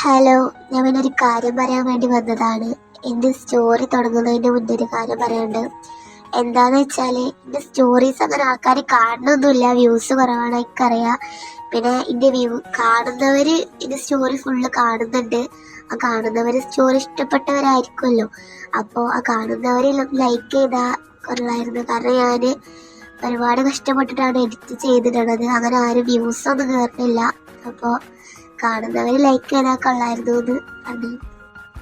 Hello, ഞാൻ പിന്നെ ഒരു കാര്യം പറയാൻ വേണ്ടി വന്നതാണ്. എൻ്റെ സ്റ്റോറി തുടങ്ങുന്നതിന് മുന്നേ ഒരു കാര്യം പറയാനുണ്ട്. എന്താന്ന് വെച്ചാല് എൻ്റെ സ്റ്റോറീസ് അങ്ങനെ ആൾക്കാർ കാണണമെന്നില്ല, വ്യൂസ് കുറവാണ് എനിക്കറിയാം. പിന്നെ എൻ്റെ കാണുന്നവര് എൻ്റെ സ്റ്റോറി ഫുള്ള് കാണുന്നുണ്ട്. ആ കാണുന്നവര് സ്റ്റോറി ഇഷ്ടപ്പെട്ടവരായിരിക്കുമല്ലോ. അപ്പോൾ ആ കാണുന്നവര് ലൈക്ക് ചെയ്താൽ കൊള്ളായിരുന്നു. കാരണം ഞാൻ ഒരുപാട് കഷ്ടപ്പെട്ടിട്ടാണ് എഡിറ്റ് ചെയ്തിട്ടുള്ളത്. അങ്ങനെ ആരും വ്യൂസ് ഒന്നും കയറുന്നില്ല. അപ്പോൾ കാണുന്നവർ ലൈക്ക് ചെയ്താൽ കൊള്ളായിരുന്നു എന്ന് പറഞ്ഞു.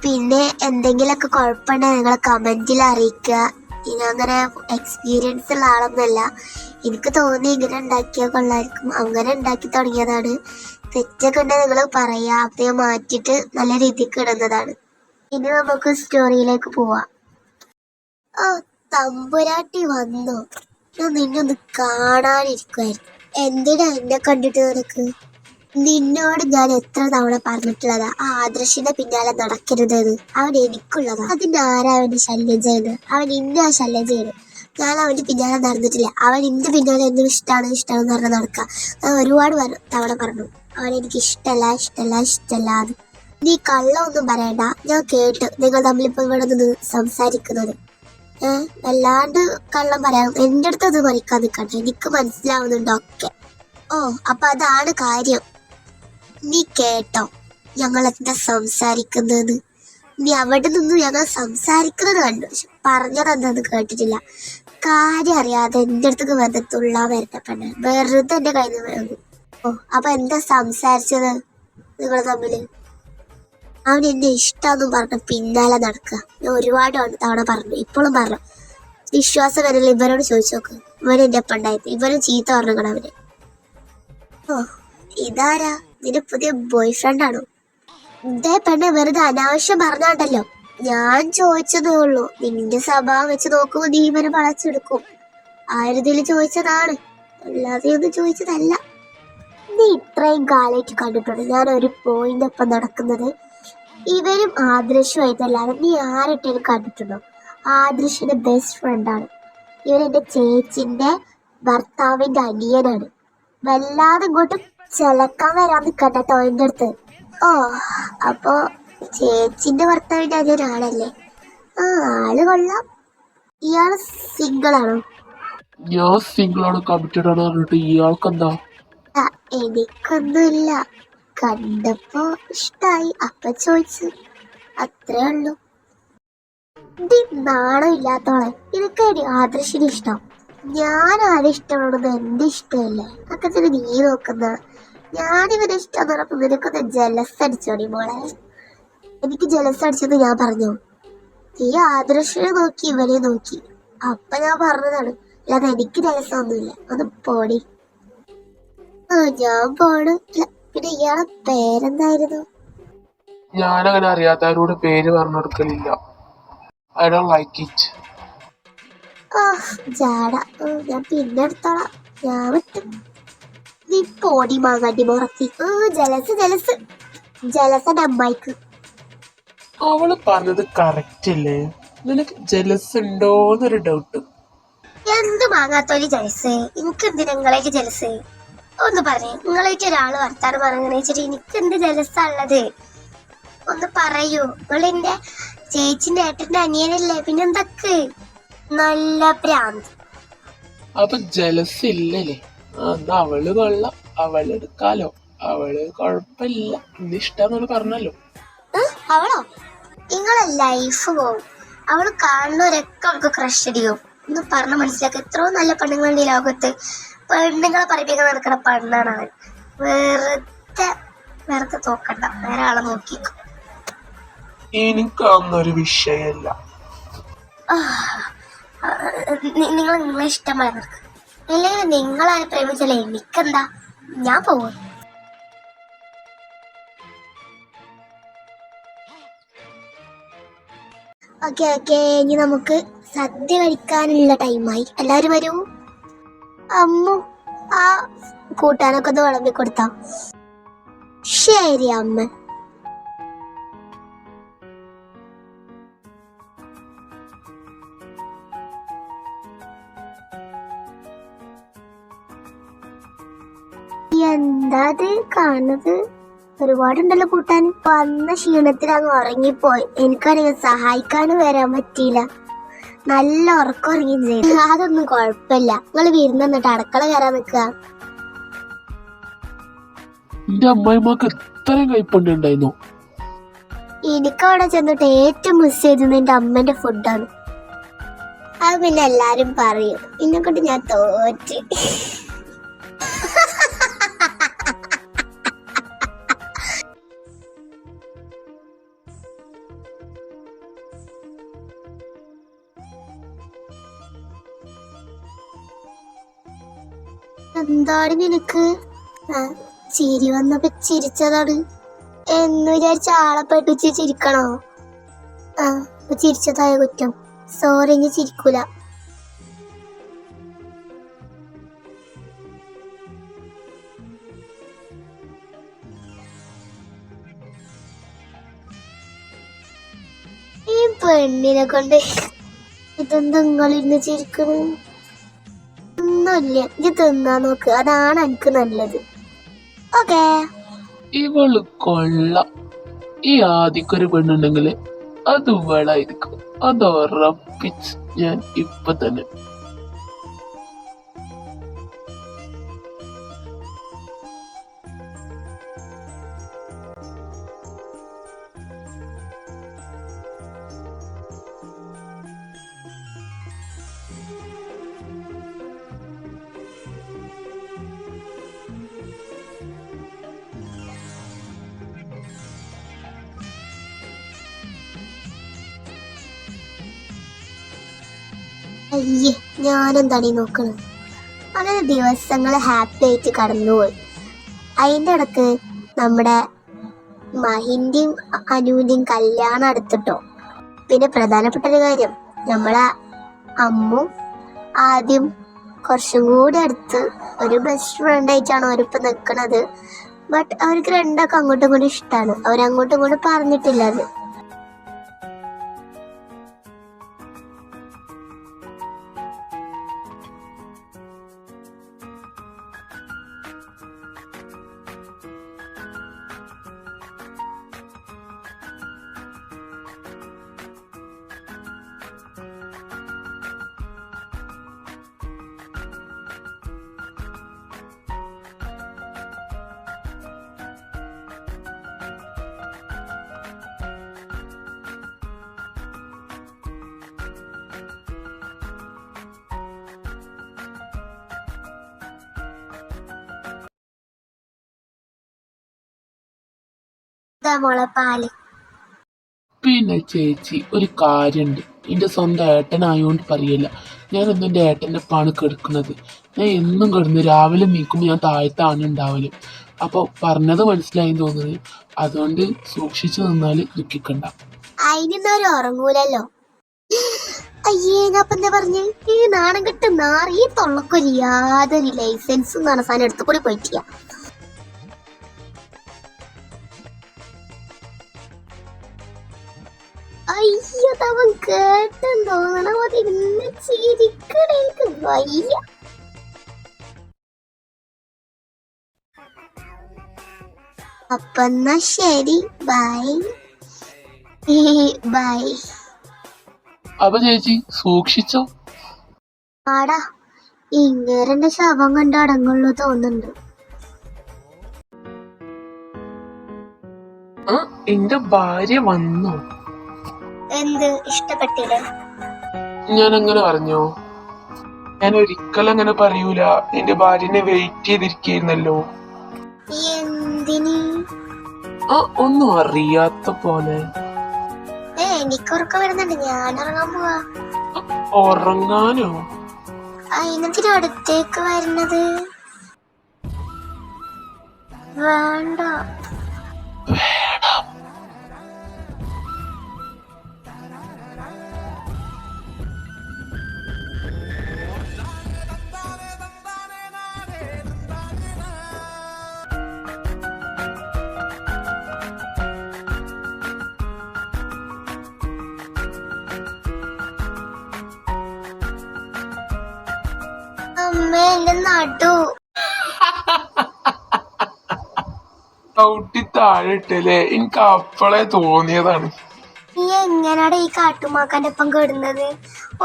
പിന്നെ എന്തെങ്കിലുമൊക്കെ കുഴപ്പമുണ്ടെങ്കിൽ നിങ്ങൾ കമൻറ്റിൽ അറിയിക്കുക. ഇനി അങ്ങനെ എക്സ്പീരിയൻസ് ഉള്ള ആളൊന്നുമല്ല. എനിക്ക് തോന്നി ഇങ്ങനെ ഉണ്ടാക്കിയാൽ കൊള്ളായിരിക്കും, അങ്ങനെ ഉണ്ടാക്കി തുടങ്ങിയതാണ്. തെറ്റൊക്കെ ഉണ്ടെങ്കിൽ നിങ്ങൾ പറയുക, അപ്പോൾ ഞാൻ മാറ്റിയിട്ട് നല്ല രീതിക്ക് ഇടുന്നതാണ്. ഇനി നമുക്ക് സ്റ്റോറിയിലേക്ക് പോവാം. ഓ, തമ്പുരാട്ടി വന്നോ? ഞാൻ നിന്നൊന്ന് കാണാനിരിക്കുമായിരുന്നു. എന്തിനാ എന്നെ കണ്ടിട്ട് നിനക്ക്? നിന്നോട് ഞാൻ എത്ര തവണ പറഞ്ഞിട്ടുള്ളതാ ആ ആദർശിന്റെ പിന്നാലെ നടക്കരുതെന്ന്. അവൻ എനിക്കുള്ളതാ. അതിന്റെ ആരാ അവന്റെ ശല്യം ചെയ്യുന്നത്? അവൻ ഇന്ന ശല്യം ചെയ്യുന്നത്. ഞാൻ അവന്റെ പിന്നാലെ നടന്നിട്ടില്ല. അവൻ ഇന്റെ പിന്നാലെ എന്തും ഇഷ്ടമാണെന്ന് പറഞ്ഞ് നടക്കുക. ഞാൻ ഒരുപാട് തവണ പറഞ്ഞു അവൻ എനിക്ക് ഇഷ്ടമല്ല എന്ന്. നീ കള്ളമൊന്നും പറയണ്ട. ഞാൻ കേട്ടു നിങ്ങൾ തമ്മിലിപ്പോ ഇവിടെ നിന്ന് സംസാരിക്കുന്നത്. വല്ലാണ്ട് കള്ളം പറയാം. എൻ്റെ അടുത്ത് അത് പറിക്കാൻ നിൽക്കണ്ട. എനിക്ക് മനസ്സിലാവുന്നുണ്ട് ഒക്കെ. ഓ, അപ്പൊ അതാണ് കാര്യം. നീ കേട്ടോ ഞങ്ങൾ എന്താ സംസാരിക്കുന്നത്? നീ അവിടെ നിന്ന് ഞങ്ങൾ സംസാരിക്കുന്നത് കണ്ടു, പക്ഷെ പറഞ്ഞതെന്താന്ന് കേട്ടിട്ടില്ല. കാര്യം അറിയാതെ എൻ്റെ അടുത്തേക്ക് വെറുതെ തുള്ളാൻ വരട്ടെ, വെറുതെ എൻ്റെ കയ്യിൽ നിന്ന് വേണം. ഓ, അപ്പൊ എന്താ സംസാരിച്ചത് നിങ്ങൾ തമ്മില്? അവൻ എന്നെ ഇഷ്ടമെന്നും പറഞ്ഞ പിന്നാലെ നടക്കുക. ഞാൻ ഒരുപാട് തവണ പറഞ്ഞു, ഇപ്പോഴും പറഞ്ഞു. വിശ്വാസം വരില്ല. ഇവരോട് ചോദിച്ചു നോക്ക്. ഇവൻ എൻ്റെ ഒപ്പം ഉണ്ടായിരുന്നു. ഇവനും ചീത്ത പറഞ്ഞിക്കണം അവന്. ഓ, ഇതാരാ? നിന്റെ പുതിയ ബോയ് ഫ്രണ്ട് ആണോ? ഇതേ പെണ്ണെ വെറുതെ അനാവശ്യം പറഞ്ഞാണ്ടല്ലോ. ഞാൻ ചോദിച്ചതേ ഉള്ളൂ. നിന്റെ സ്വഭാവം വെച്ച് നോക്കുമ്പോ നീ ഇവനെ വളച്ചെടുക്കും. ആരുതില് ചോദിച്ചതാണ്, അല്ലാതെ ഒന്നും ചോദിച്ചതല്ല. നീ ഇത്രയും കാലമായിട്ട് കണ്ടിട്ടുണ്ട് ഞാൻ ഒരു പോയിന്റ് ഒപ്പം നടക്കുന്നത്. ഇവരും ആദർശമായിട്ടല്ലാതെ നീ ആരിട്ടേലും കണ്ടിട്ടുണ്ടോ? ആദർശിന്റെ ബെസ്റ്റ് ഫ്രണ്ടാണ് ഇവൻ. എന്റെ ചേച്ചിന്റെ ഭർത്താവിന്റെ അനിയനാണ്. വല്ലാതെ ഇങ്ങോട്ട് ചിലക്കാൻ വരാൻ നിൽക്കട്ടോ എൻ്റെ അടുത്ത്. ഓ, അപ്പോ ചേച്ചിന്റെ ഭർത്താവിന്റെ അനിയനാണല്ലേ? ആ, ആള് കൊള്ളാം. ഇയാള് സിംഗിൾ ആണോ? ഞാൻ സിംഗിളാണ്, കമ്മിറ്റഡ് ആണ് പറഞ്ഞിട്ട് ഇയാൾക്കെന്താ? എനിക്കൊന്നുമില്ല. കണ്ടപ്പോ ഇഷ്ടായി, അപ്പൊ ചോദിച്ചു, അത്രേ ഉള്ളൂ. നാണം ഇല്ലാത്തോളെ, ഇതൊക്കെ ആദർശിന് ഇഷ്ടം. ഞാൻ ആരെ ഇഷ്ടമാണെന്ന് എന്റെ ഇഷ്ടമല്ലേ? അതൊക്കെ നീ നോക്കുന്ന. ഞാനിവരെ ഇഷ്ടം പറഞ്ഞപ്പോ നിനക്കൊന്ന് ജലസ് അടിച്ചോടി മോളെ. എനിക്ക് ജലസ് അടിച്ചെന്ന് ഞാൻ പറഞ്ഞു? നീ ആദർശിനെ നോക്കി ഇവനെ നോക്കി, അപ്പൊ ഞാൻ പറഞ്ഞതാണ്. അല്ലാതെ എനിക്ക് ജലസൊന്നുമില്ല. ഒന്ന് പോടി. ആ, ഞാൻ പോണു. പിന്നെ ഇയാളെ പേരെന്തായിരുന്നു? ഞാനങ്ങനെ അറിയാത്തവരോട് പേര് പറഞ്ഞു കൊടുക്കലില്ല. I don't like it. ജാട. ഞാൻ പിന്നെ എടുത്തോളാം. ഞാൻ വിട്ടു. നീ പോടി മാങ്ങാണ്ടി മുറത്തി. ജലസന്റെ അമ്മായിക്ക്. അവള് പറഞ്ഞത് കറക്റ്റ് അല്ലേ? നിനക്ക് ജലസ് ഉണ്ടോന്നൊരു ഡൗട്ട്. എന്ത് മാങ്ങാത്തോലി ജലസ്? എനിക്ക് എന്തിനാ നിങ്ങളേക്ക് ജലസ്? ഒന്ന് പറയേ. നിങ്ങളേക്ക് ഒരാള് വർത്താനം പറഞ്ഞെന്ന് വെച്ചിട്ട് എനിക്ക് എന്ത് ജലസാ ഉള്ളത്? ഒന്ന് പറയൂ. നിങ്ങളെന്റെ ചേച്ചിന്റെ ഏട്ടന്റെ അനിയനല്ലേ? പിന്നെന്തൊക്കെ? നല്ല പ്രാന്ത്. അപ്പൊ ജലസ് ഇല്ലല്ലേ? എന്നാ അവള് കൊള്ളാം, അവള് എടുക്കാലോ. അവള് കൊഴപ്പില്ല, ഇന്ന് ഇഷ്ടാന്നോള് പറഞ്ഞല്ലോ. അവളോ? നിങ്ങളെ ലൈഫ് പോവും. അവള് കാണുന്നവരൊക്കെ അവൾക്ക് ക്രഷ് അടിക്കും. ഒന്ന് പറഞ്ഞ് മനസ്സിലാക്കി. എത്രയോ നല്ല പെണ്ണുങ്ങളുടെ ഈ ലോകത്ത്. പെണ്ണുങ്ങളെ പഠിപ്പിക്കാൻ നടക്കുന്ന പെണ്ണാണ് അവൻ. വെറുതെ തോക്കണ്ട, വേറെ ആളെ നോക്കിക്കോ. എനിക്കതൊന്നൊരു വിഷയല്ല. നിങ്ങളെ ഇഷ്ടമായി നടക്കുക. അല്ലെങ്കിൽ നിങ്ങളാരെ പ്രേമിച്ചല്ലേ എനിക്കെന്താ? ഞാൻ പോവും. ഓക്കെ, ഇനി നമുക്ക് സദ്യ കഴിക്കാനുള്ള ടൈമായി. എല്ലാവരും വരൂ. അമ്മു, ആ കൂട്ടാനൊക്കെ ഒന്ന് വിളമ്പി കൊടുത്താ. ശരി അമ്മ. എന്താ കാണുന്നത്? ഒരുപാടുണ്ടല്ലോ കൂട്ടാൻ. വന്ന ക്ഷീണത്തിൽ അങ്ങ് ഉറങ്ങിപ്പോയി. എനിക്കാണെങ്കിൽ സഹായിക്കാനും വരാൻ പറ്റിയില്ല. നല്ല ഉറക്കം ഉറങ്ങുകയും ചെയ്തു. അതൊന്നും കുഴപ്പമില്ല. നിങ്ങൾ വിരുന്ന് എന്നിട്ട് അടുക്കള കയറാൻ നിൽക്കുക. എന്റെ അമ്മായിമാക്ക് ഇത്രയും കൈപ്പണ്ടി ഉണ്ടായിരുന്നു. എനിക്കവിടെ ചെന്നിട്ട് ഏറ്റവും മിസ് ചെയ്തത് എന്റെ അമ്മന്റെ ഫുഡാണ്. അത് പിന്നെ എല്ലാരും പറയും. എന്നെക്കൊണ്ട് ഞാൻ തോറ്റ്. എന്താണ് നിനക്ക്? ചിരി വന്നപ്പോ ചിരിച്ചതാണ് എന്ന് വിചാരിച്ച ആളെ പഠിപ്പിച്ച് ചിരിക്കണോ? ചിരിച്ചതായ കുറ്റം. സോറി, ഇനി ചിരിക്കൂല. ഈ പെണ്ണിനെ കൊണ്ട് ഇതെന്താ നിങ്ങളിരുന്ന് ചിരിക്കണ്? ഒന്നുമില്ല, ഇത് തിന്നാ നോക്ക്. അതാണ് എനിക്ക് നല്ലത്. ഓക്കേ. ഇവള് കൊള്ളാം. ഈ ആദ്യക്കൊരു പെണ്ണുണ്ടെങ്കിൽ അത് ഇവളായിരിക്കും. അത് ഉറപ്പിച്ച് ഞാൻ ഇപ്പൊ തന്നെ. അയ്യേ, ഞാനെന്താണ് ഈ നോക്കണത്? അങ്ങനെ ദിവസങ്ങൾ ഹാപ്പി ആയിട്ട് കടന്നുപോയി. അതിൻ്റെ ഇടക്ക് നമ്മുടെ മഹിന്റെയും അനുവിന്റെയും കല്യാണം അടുത്തിട്ടോ. പിന്നെ പ്രധാനപ്പെട്ട ഒരു കാര്യം, നമ്മളെ അമ്മു ആദ്യം കുറച്ചും കൂടി അടുത്ത് ഒരു ബെസ്റ്റ് ഫ്രണ്ട് ആയിട്ടാണ് അവരിപ്പോൾ നിൽക്കുന്നത്. ബട്ട് അവർക്ക് രണ്ടൊക്കെ അങ്ങോട്ടും ഇങ്ങോട്ടും ഇഷ്ടമാണ്. അവരങ്ങോട്ടും ഇങ്ങോട്ടും പറഞ്ഞിട്ടില്ല അത്. മോളെ പാല്. പിന്നെ ചേച്ചി, ഒരു കാര്യമുണ്ട്. എന്റെ സ്വന്തം ഏട്ടനായോണ്ട് പറയല്ല. ഞാനൊന്നും എന്റെ ഏട്ടന്റെ ഒപ്പാണ് കിടക്കുന്നത്. ഞാൻ എന്നും കിടന്ന് രാവിലെ നീക്കുമ്പോൾ ഞാൻ താഴത്താണ് ഉണ്ടാവല്. അപ്പൊ പറഞ്ഞത് മനസ്സിലായി തോന്നുന്നത്. അതുകൊണ്ട് സൂക്ഷിച്ചു നിന്നാല് ദുഃഖിക്കണ്ട. അതിനൊന്നും ഉറങ്ങൂലല്ലോ. അയ്യേ, ഞാൻ ഇപ്പൊ എന്താ പറഞ്ഞേ? ഈ നാണം കെട്ട് നാറി. ഈ തൊള്ളക്കൊരു യാതൊരു ലൈസൻസും നടത്താൻ എടുത്തു കൂടി പോയിട്ടില്ല. അയ്യോ, തവൻ കേട്ടെന്ന് തോന്നണം. അത് ഇന്ന് ചിരിക്കണ എനിക്ക് വയ്യ. അപ്പൊ എന്നാ ശരി, ബൈ ബൈ. അപ്പൊ ചേച്ചി സൂക്ഷിച്ചോ. ആടാ, ഇങ്ങേരന്റെ ശവം കണ്ട് അടങ്ങുള്ളൂ തോന്നുന്നുണ്ട്. എന്റെ ഭാര്യ വന്നോ? എന്ത് ഇഷ്ടപ്പെട്ടില്ല? ഞാൻ അങ്ങനെ പറഞ്ഞോ? ഞാൻ ഒരിക്കലും അങ്ങനെ പറയൂല. എന്റെ ഭാര്യനെ വെയിറ്റ് ചെയ്തിരിക്കുന്നല്ലോ. എന്തിന്? ഒന്നും അറിയാത്ത പോലെ. എനിക്ക് ഉറക്കം വരുന്നുണ്ട്. ഞാൻ ഉറങ്ങാൻ പോവാ. ഉറങ്ങാനോ? അതിനത്തിന് അടുത്തേക്ക് വരുന്നത്? വേണ്ട. അമ്മ, എന്റെ നടു. ചവിട്ടി താഴെ ഇട്ടല്ലേ, എനിക്ക് അപ്പളേ തോന്നിയതാണ്. നീ എങ്ങനാണ് ഈ കാട്ടുമാക്കാന്റെ ഒപ്പം കിടുന്നത്?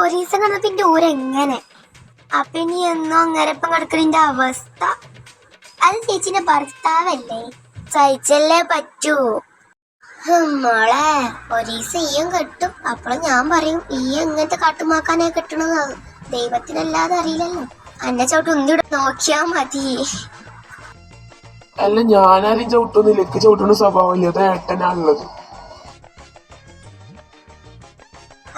ഒരു ദിവസം കണ്ടപ്പോ എന്റെ ഊരെങ്ങനെ അപ്പൊ ഇനി എന്നോ അങ്ങരപ്പം കിടക്കുന്നതിന്റെ അവസ്ഥ. അത് ചേച്ചിന്റെ ഭർത്താവല്ലേ, സഹിച്ചല്ലേ പറ്റൂ. മോളെ ഒരു ദിവസം ഈയും കെട്ടും, അപ്പോഴും ഞാൻ പറയും ഈ എങ്ങനത്തെ കാട്ടുമാക്കാനെ കെട്ടണെന്ന് ദൈവത്തിനല്ലാതെ അറിയില്ലല്ലോ. എന്നെ ചവിട്ട് ഒന്നിവിടെ നോക്കിയാ മതി. അല്ല, ഞാനാരും ചവിട്ടൊന്നുമില്ല, എനിക്ക് ചവിട്ടുന്ന സ്വഭാവമില്ല, അത് ഏട്ടനാണുള്ളത്.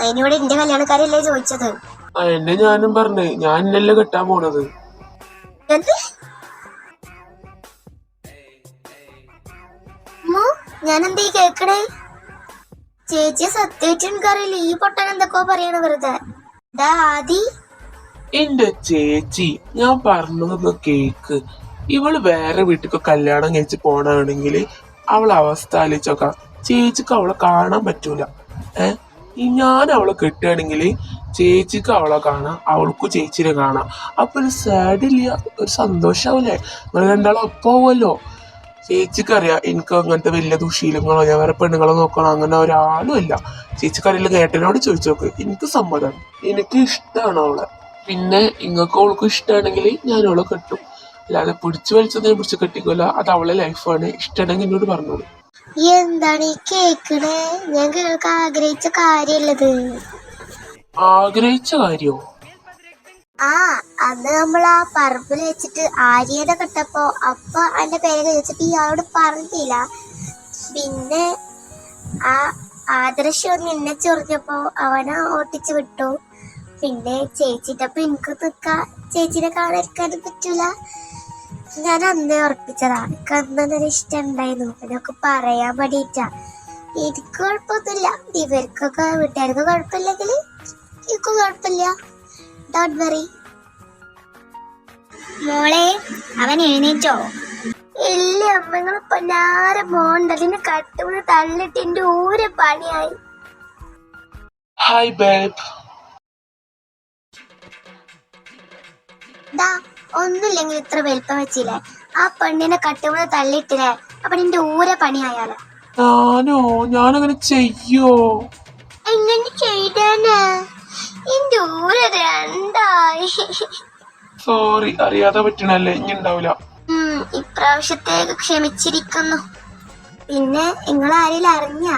അതിനിവിടെ എന്റെ കല്യാണക്കാരല്ലേ ചോദിച്ചത്. എന്നെ ഞാനും പറഞ്ഞേ, ഞാൻ എന്നല്ലേ കെട്ടാൻ പോണത്. ഞാനെന്താ ഈ കേക്കണേ? ചേച്ചിയെ സത്യമായിട്ട് എനിക്കറിയില്ല, ഈ പൊട്ടൻ എന്തൊക്കെയോ പറയണ വെറുതെ. ആദി എന്റെ ചേച്ചി, ഞാൻ പറഞ്ഞതൊന്ന് കേക്ക്. ഇവള് വേറെ വീട്ടിക്ക് കല്യാണം കഴിച്ച് പോണാണെങ്കിൽ അവളെ അവസ്ഥ ആലോചിച്ചോക്കാം. ചേച്ചിക്ക് അവളെ കാണാൻ പറ്റൂല. ഞാൻ അവളെ കെട്ടുകയാണെങ്കിൽ ചേച്ചിക്ക് അവളെ കാണാം, അവൾക്കും ചേച്ചിനെ കാണാം. അപ്പൊ ഒരു സാഡില്ല, ഒരു സന്തോഷാവൂലേ? നിങ്ങൾ രണ്ടാളും ഒപ്പമാവുമല്ലോ. ചേച്ചിക്കറിയാം എനിക്ക് അങ്ങനത്തെ വലിയ ദുശീലങ്ങളോ ഞാൻ വേറെ പെണ്ണുങ്ങളെ നോക്കണോ അങ്ങനെ ഒരാളും ഇല്ല. ചേച്ചിക്കറിയില്ല, ഏട്ടനോട് ചോദിച്ചു നോക്ക്. എനിക്ക് സമ്മതമാണ്, എനിക്ക് ഇഷ്ടമാണ് അവളെ. പിന്നെ ഇങ്ങക്ക് അവൾക്ക് ഇഷ്ടമാണെങ്കിൽ ഞാൻ അവളെ കെട്ടും, അല്ലാതെ പിടിച്ചു വലിച്ചത് ഞാൻ പിടിച്ച് കെട്ടിക്കില്ല. അത് അവളെ ലൈഫാണ്. ഇഷ്ടമാണെങ്കിൽ എന്നോട് പറഞ്ഞോളൂ. എന്താണ് ഈ കേക്കണേ? ഞാൻ കേൾക്കാൻ ആഗ്രഹിച്ച കാര്യല്ലത്. ആഗ്രഹിച്ച കാര്യോ? അന്ന് നമ്മൾ ആ പറമ്പിൽ വെച്ചിട്ട് ആര്യനെ കെട്ടപ്പോ അപ്പൊ അതിന്റെ പേര് ചോദിച്ചിട്ട് ഇയാളോട് പറഞ്ഞില്ല. പിന്നെ ആ ആദർശം നിന്നെ ചൊറിഞ്ഞപ്പോ അവനെ ഓട്ടിച്ചു വിട്ടു. പിന്നെ ചേച്ചിന്റെ അപ്പൊ എനിക്ക് നിൽക്കാ, ചേച്ചിനെ കാണാതിരിക്കാനും പറ്റൂല. ഞാൻ അന്നേ ഉറപ്പിച്ചതാണ്, എനിക്ക് അന്നൊരു ഇഷ്ടം ഉണ്ടായിരുന്നു. എന്നൊക്കെ പറയാൻ വേണ്ടിയിട്ടാ. എനിക്ക് കുഴപ്പമൊന്നുമില്ല, ഇവർക്കൊക്കെ വീട്ടുകാർക്ക് കുഴപ്പമില്ലെങ്കിൽ എനിക്കും കുഴപ്പമില്ല. Don't worry. മോളെ അവൻ എഴുന്നേറ്റോ? ഇല്ല അമ്മ, നിങ്ങള് പൊന്നാരെ മോണ്ടലിന് കട്ടുകൊണ്ട് തള്ളിട്ട് എന്റെ ഊരെ പണിയായി. Hi babe. ഒന്നുമില്ലെങ്കിൽ ഇത്ര വലിപ്പം വെച്ചില്ലേ? ആ പെണ്ണിനെ കട്ടുകൊണ്ട് തള്ളിയിട്ടില്ലേ, അപ്പൊ നിന്റെ ഊരെ പണിയായാലോ. ഞാനങ്ങനെ ചെയ്യോ? എങ്ങനെ ചെയ്താന്? എന്റെ ഊര് രണ്ടായി. സോറി, അറിയാതെ പറ്റണല്ലേ, ഇനി ഉണ്ടാവില്ല. ഇപ്രാവശ്യത്തേക്ക് ക്ഷമിച്ചിരിക്കുന്നു. പിന്നെ നിങ്ങൾ ആരെങ്കിലും അറിഞ്ഞ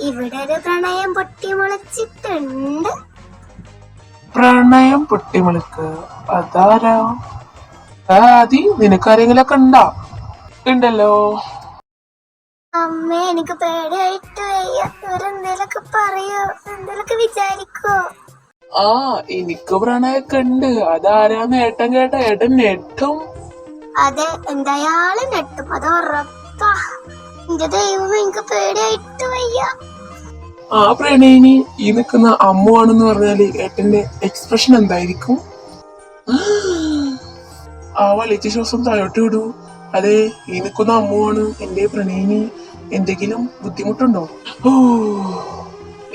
ഇവിടെ ഒരു പ്രണയം പൊട്ടിമുളച്ചിട്ടുണ്ട്. പ്രണയം പൊട്ടിമുളക്ക്? അതാരാ? ആദി, നിനക്കാരെങ്കിലൊക്കെ ഉണ്ടല്ലോ. അമ്മ എനിക്ക് പേടിയായിട്ട് വയ്യ. ഇവരെന്തേലൊക്കെ പറയോ, എന്തേലൊക്കെ വിചാരിക്കോ? എനിക്ക് പ്രണയൊക്കെ ഉണ്ട്. അതാരാന്ന് ഏട്ടൻ കേട്ട ഏട്ടൻ നെട്ടും. അതെ, എന്തായാലും നെട്ടും, അത് ഉറപ്പാ. എന്റെ ദൈവം, എനിക്ക് പേടിയായിട്ട് വയ്യ. പ്രണയിനി ഈ നിൽക്കുന്ന അമ്മുവാണെന്ന് പറഞ്ഞാല് ഏട്ടന്റെ എക്സ്പ്രഷൻ എന്തായിരിക്കും? വലിച്ച ശ്വാസം താഴോട്ട് വിടൂ. അതെ, ഈ നിൽക്കുന്ന അമ്മുവാണ് എന്റെ പ്രണയിനി. എന്തെങ്കിലും ബുദ്ധിമുട്ടുണ്ടോ?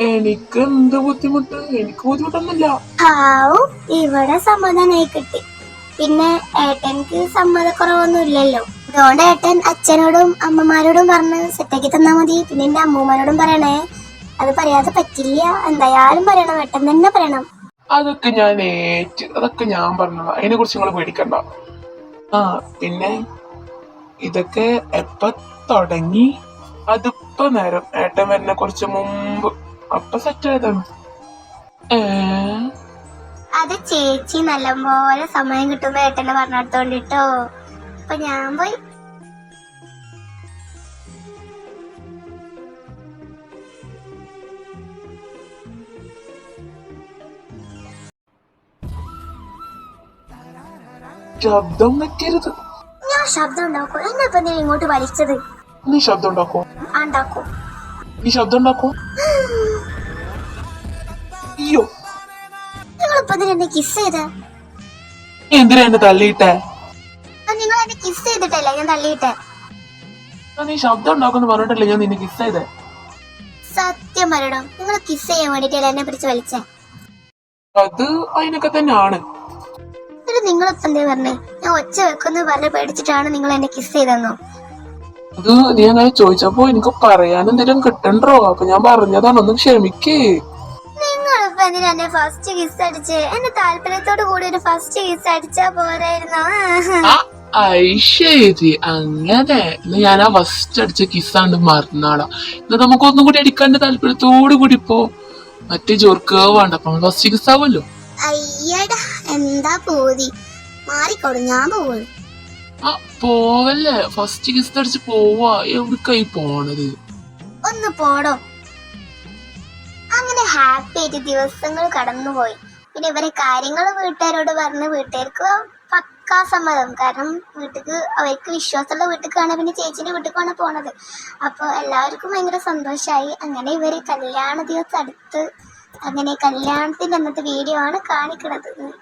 എനിക്ക് എന്ത് ബുദ്ധിമുട്ട്? എനിക്ക് ബുദ്ധിമുട്ടൊന്നുമില്ല. ഇവിടെ സമ്മതമായി കിട്ടി. പിന്നെ ഏട്ടൻക്ക് സമ്മതക്കുറവൊന്നും ഇല്ലല്ലോ. അതുകൊണ്ട് ഏട്ടൻ അച്ഛനോടും അമ്മമാരോടും പറഞ്ഞ് സെറ്റാക്കി തന്നാ മതി. പിന്നെ എന്റെ അമ്മൂമ്മനോടും പറയണേ, അത് പറയാതെ പറ്റില്ല, എന്തായാലും പറയണം, ഏട്ടൻ തന്നെ പറയണം. അതൊക്കെ ഞാൻ അതൊക്കെ ഞാൻ പറഞ്ഞത്, അതിനെ കുറിച്ച് നിങ്ങൾ പേടിക്കണ്ട. പിന്നെ ഇതൊക്കെ എപ്പ തുടങ്ങി? അതിപ്പോ നേരം ഏട്ടൻ വരുന്ന കുറച്ച് മുമ്പ് അപ്പൊ സെറ്റ് ആയതാണ്. അത് ചേച്ചി നല്ലപോലെ സമയം കിട്ടുമ്പോ ഏട്ടനെ പറഞ്ഞോണ്ടിട്ടോ. അപ്പൊ ഞാൻ പോയി. ശബ്ദം വെക്കരുത്. ഞാൻ ശബ്ദം ഉണ്ടാക്കൂ. എന്നിപ്പോ നീ ഇങ്ങോട്ട് വലിച്ചത്? നീ ശബ്ദം ഉണ്ടാക്കോ? ഉണ്ടാക്കൂ. നീ ശബ്ദം ഉണ്ടാക്കോ? അയ്യോ, നിങ്ങളിപ്പോ എന്നെ കിസ് ചെയ്ത? എന്തിനാ എന്നെ തള്ളിയിട്ടെ? നിങ്ങൾ എന്നെ കിസ് ചെയ്തിട്ടല്ലേ ഞാൻ തള്ളിയിട്ടെ? നീ ശബ്ദം ഉണ്ടാക്കുമെന്ന് പറഞ്ഞിട്ടല്ലേ ഞാൻ നിന്നെ കിസ് ചെയ്തേ? സത്യം പറയണം, നിങ്ങൾ കിസ് ചെയ്യാൻ വേണ്ടിട്ടല്ലേ എന്നെ പിടിച്ച് വലിച്ചേ? അത് അതിനൊക്കെ തന്നെയാണ്. നിങ്ങളിപ്പോ എന്തേ പറഞ്ഞേ? ഞാൻ ഒച്ച വെക്കുന്നു പറഞ്ഞ് പേടിച്ചിട്ടാണ് നിങ്ങൾ എന്നെ കിസ് ചെയ്തെന്നോ? അത് നീ അങ്ങനെ ചോദിച്ചപ്പോ എനിക്ക് പറയാൻ എന്തെങ്കിലും കിട്ടണ്ടോ, അപ്പൊ ഞാൻ പറഞ്ഞതാണ്, ഒന്ന് ക്ഷമിക്കേ. നിങ്ങളിപ്പോ എന്തിനാ എന്നെ ഫസ്റ്റ് കിസ് അടിച്ച്? എന്റെ താല്പര്യത്തോട് കൂടി ഒരു ഫസ്റ്റ് കിസ് അടിച്ചാ പോരായിരുന്നോ? ആ ശരി, അങ്ങനെ എന്നാ ഞാൻ ആ ഫസ്റ്റ് അടിച്ച കിസ്സാണ്ട് മറന്നാളാ. എന്നാ നമുക്ക് ഒന്നും കൂടി അടിക്കാണ്ട് താല്പര്യത്തോട് കൂടി ഇപ്പോ മറ്റേ ജോർക്ക് വേണ്ട, അപ്പൊ ഫസ്റ്റ് കിസ് ആവുമല്ലോ. അയ്യടാ, എന്താ പോതി, മാറിക്കോടും, ഞാൻ പോവുള്ളൂ. ആ പോവല്ലേ, ഫസ്റ്റ് കിസ് അടിച്ച് പോവാ, എവിടേക്കായി പോണത്? ഒന്ന് പോടോ. അങ്ങനെ ഹാപ്പി ആയിട്ട് ദിവസങ്ങൾ കടന്നുപോയി. പിന്നെ ഇവരെ കാര്യങ്ങൾ വീട്ടുകാരോട് പറഞ്ഞ് വീട്ടുകാർക്ക് പക്കാ സമ്മതം. കാരണം വീട്ടിക്ക് അവർക്ക് വിശ്വാസമുള്ള വീട്ടിലേക്കാണ്, പിന്നെ ചേച്ചിന്റെ വീട്ടിലേക്കാണ് പോണത്. അപ്പോൾ എല്ലാവർക്കും ഭയങ്കര സന്തോഷമായി. അങ്ങനെ ഇവര് കല്യാണ ദിവസം അടുത്ത്, അങ്ങനെ കല്യാണത്തിന്റെ അന്നത്തെ വീഡിയോ ആണ് കാണിക്കുന്നത്.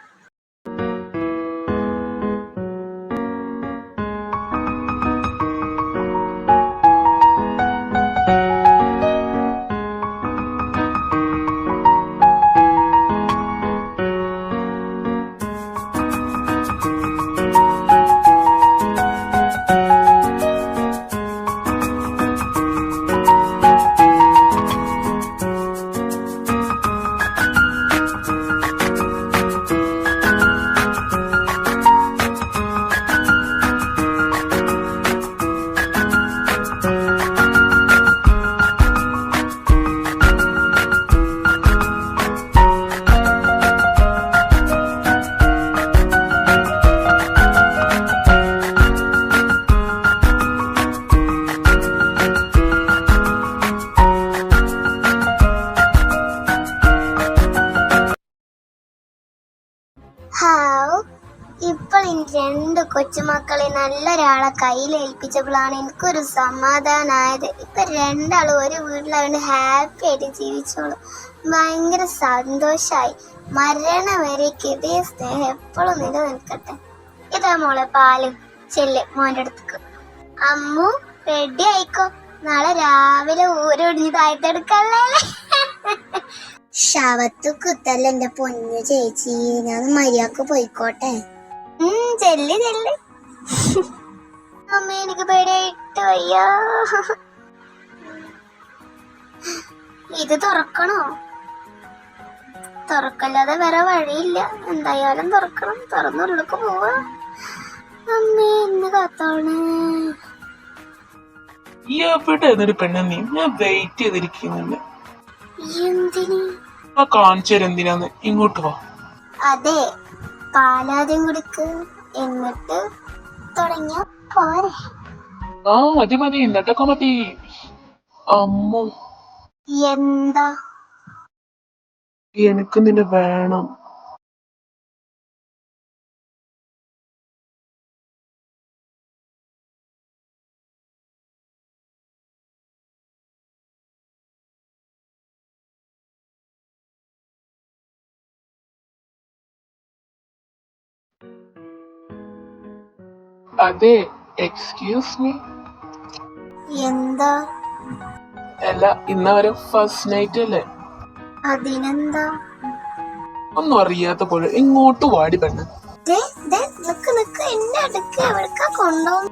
ഹാവ്, ഇപ്പോൾ എനിക്ക് 2 കൊച്ചുമക്കളെ നല്ലൊരാളെ കയ്യിൽ ഏൽപ്പിച്ചപ്പോഴാണ് എനിക്കൊരു സമാധാനമായത്. ഇപ്പൊ 2 ആളും ഒരു വീട്ടിലായതുകൊണ്ട് ഹാപ്പി ആയിട്ട് ജീവിച്ചോളൂ. ഭയങ്കര സന്തോഷായി. മരണം വരേക്ക് ഇതേ സ്നേഹം എപ്പോഴും നിലനിൽക്കട്ടെ. ഇതാ മോളെ പാല്, ചെല്ല് മോന്റെ അടുത്തേക്ക്. അമ്മു റെഡി ആയിക്കോ, നാളെ രാവിലെ ഊരൊടിഞ്ഞ് താഴ്ത്തെടുക്കല്ലേ. ശവത്ത് കുത്തല്ല എന്റെ പൊന്നു ചേച്ചി, ഞാൻ മര്യാദക്ക് പോയിക്കോട്ടെ. ചെല്ലി ചെല്ലി. അമ്മ എനിക്ക് പേടിയായിട്ട് വയ്യ. ഇത് തുറക്കണോ? തുറക്കല്ലാതെ വേറെ വഴിയില്ല, എന്തായാലും തുറക്കണം. തുറന്നുള്ളിലേക്ക് പോവാ. അമ്മേ എന്നെ കാത്തോണേ. എവിടെ എന്നൊരു പെണ്ണ നീ, ഞാൻ വെയിറ്റ് ചെയ്തിരിക്കുന്നില്ല. എന്തിന്? ആ കാണിച്ചേരും എന്തിനാന്ന്, ഇങ്ങോട്ട് വാ. അതെ, പാലാദ്യം കുടിക്ക്, എന്നിട്ട് തുടങ്ങിയ പോരെ. ആ മതി മതി, എന്നിട്ടൊക്കെ മതി. അമ്മോ എന്താ? എനിക്ക് നിന്നെ വേണം. അതെ, എക്സ്ക്യൂസ് മീ. എന്താ? അല്ല, ഇന്നവരെ ഫസ്റ്റ് നൈറ്റ് അല്ലേ? അതിനെന്താ? ഒന്നും അറിയാത്ത പോലെ ഇങ്ങോട്ട് വാടി പെണ്ണ്. നിക്ക് നിക്ക്, എന്നെ അടുക്ക എവിടക്കാ കൊണ്ടുപോകും?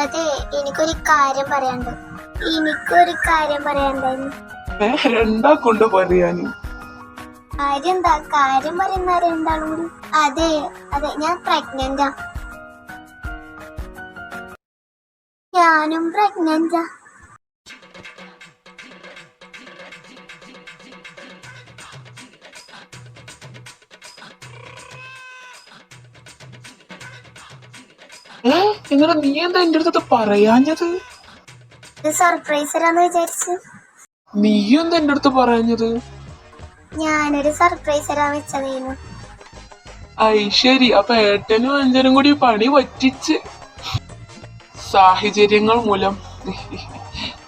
അതെ, എനിക്കൊരു കാര്യം പറയാനുണ്ട്. രണ്ടാ കൊണ്ട് പറയാന്. കാര്യം എന്താ? കാര്യം പറയുന്ന രണ്ടാളും കൂടി. അതെ അതെ, ഞാൻ പ്രഗ്നന്റാ. ഞാനും പ്രഗ്നന്റാ. എന്നിട്ട് നീ എന്താ എന്റെ അടുത്ത് പറയാഞ്ഞത്? സർപ്രൈസ് തരാന്ന് വിചാരിച്ചു. നീ എന്താ എന്റെ അടുത്ത് പറയാഞ്ഞത്? ഞാനൊരു സർപ്രൈസ് തരാൻ വെച്ചതേനു. ശരി, അപ്പൊ ഏട്ടനും അഞ്ചനും കൂടി പണി പറ്റിച്ച് സാഹചര്യങ്ങൾ മൂലം.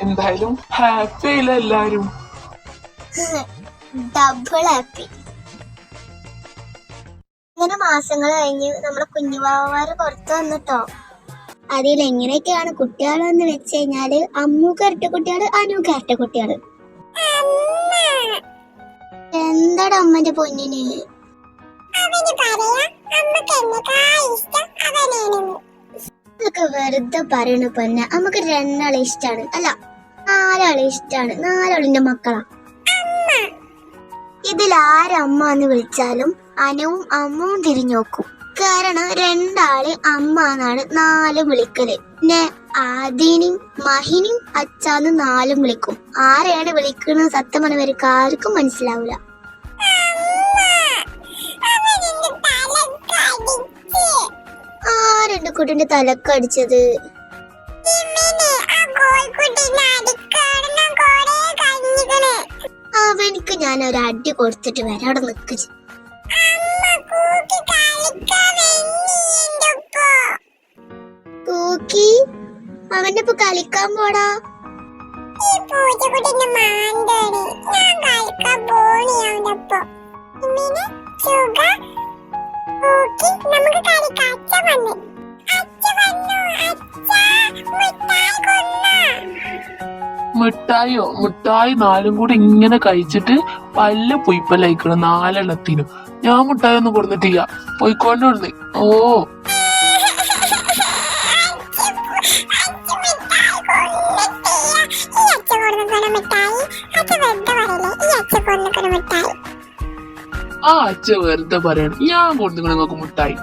എന്തായാലും ഹാപ്പി ആയില്ല എല്ലാരും. Double happy. ഇങ്ങനെ മാസങ്ങൾ കഴിഞ്ഞ് നമ്മളെ കുഞ്ഞുവാവാര് പുറത്തു വന്നിട്ടോ. അതിൽ എങ്ങനെയൊക്കെയാണ് കുട്ടികളെന്ന് വെച്ച് കഴിഞ്ഞാല് അമ്മൂക്ക് ഇരട്ട കുട്ടികള്, അനൂക്ക് ഇരട്ട കുട്ടികള്. എന്താടാ അമ്മന്റെ പൊന്നിന്? ഇതൊക്കെ വെറുതെ പറയണ പൊന്നെ. നമുക്ക് രണ്ടാളെ ഇഷ്ടാണ്, അല്ല 4 ഇഷ്ടാണ്. 4 മക്കളാ. ഇതിലാരമ്മ എന്ന് വിളിച്ചാലും അനുവും അമ്മവും തിരിഞ്ഞു നോക്കും. കാരണം 2 അമ്മ എന്നാണ് 4 വിളിക്കല്. പിന്നെ ആദീനും മഹിനും അച്ചാന്ന് 4 വിളിക്കും. ആരെയാണ് വിളിക്കുന്നത് സത്യം പറഞ്ഞവർക്ക് ആർക്കും മനസ്സിലാവില്ല. ആരെന്റെ കുട്ടിന്റെ തലക്കടിച്ചത്? അവനിക്ക് ഞാൻ ഒരു അടി കൊടുത്തിട്ട് വരാം. അവിടെ നിക്ക്. കൂക്കി അവന്റെ ഇപ്പൊ കളിക്കാൻ പോടാ. മിഠായി 4 കൂടി ഇങ്ങനെ കഴിച്ചിട്ട് പല്ല പൊയ്പല്ലയിക്കണം 4 ഞാൻ മിഠായി ഒന്നും കൊടുത്തിട്ടില്ല. പോയിക്കൊണ്ടു. ഓ ആ അച്ഛ വെറുതെ പറയണം. ഞാൻ കൊടുത്തു നിങ്ങൾക്ക് മിഠായി.